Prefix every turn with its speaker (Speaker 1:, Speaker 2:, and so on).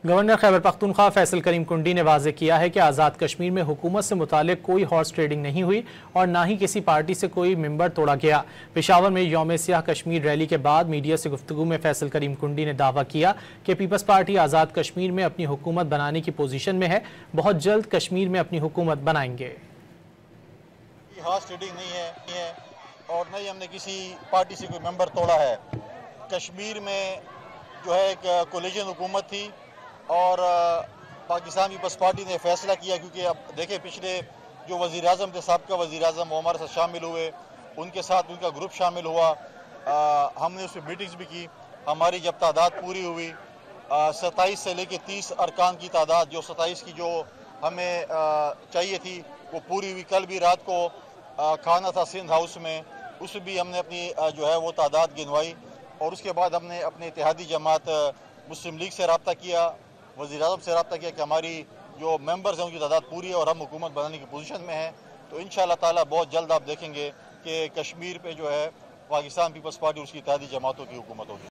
Speaker 1: Governor Khyber Pakhtunkhwa Faisal करीम कुंडी ने वाज़ेह किया है कि आज़ाद कश्मीर में हुकूमत से मुतालिक कोई हॉर्स ट्रेडिंग नहीं हुई और ना ही किसी पार्टी से कोई मेंबर तोड़ा गया। पेशावर में यौम सियाह कश्मीर रैली के बाद मीडिया से गुफ्तगू में फैसल करीम कुंडी ने दावा किया कि पीपल्स पार्टी आज़ाद कश्मीर में अपनी हुकूमत बनाने की पोजीशन में है, बहुत जल्द कश्मीर में अपनी हुकूमत बनाएंगे।
Speaker 2: हॉर्स ट्रेडिंग नहीं है और न ही हमने किसी पार्टी से कोई मेंबर तोड़ा है। कश्मीर में जो है एक कोलिशन हुकूमत थी और पाकिस्तान पीपल्स पार्टी ने फैसला किया, क्योंकि अब देखें पिछले जो वज़ीर आज़म थे, साबिक़ा वज़ीर आज़म वो हमारे साथ शामिल हुए, उनके साथ उनका ग्रुप शामिल हुआ, हमने उसमें मीटिंग्स भी की। हमारी जब तादाद पूरी हुई 27 से लेकर 30 अरकान की तादाद, जो 27 की जो हमें चाहिए थी वो पूरी हुई। कल भी रात को खाना था सिंध हाउस में, उसमें भी हमने अपनी जो है वो तादाद गिनवाई और उसके बाद हमने अपने इत्तेहादी जमात मुस्लिम लीग से रब्ता किया, वज़ीर आज़म से रब्ता किया कि हमारी जो मेंबर्स हैं उनकी तादाद पूरी है और हम हुकूमत बनाने की पोजीशन में हैं। तो इंशाअल्लाह ताला बहुत जल्द आप देखेंगे कि कश्मीर पे जो है पाकिस्तान पीपल्स पार्टी उसकी इत्तेहादी जमातों की हुकूमत होगी।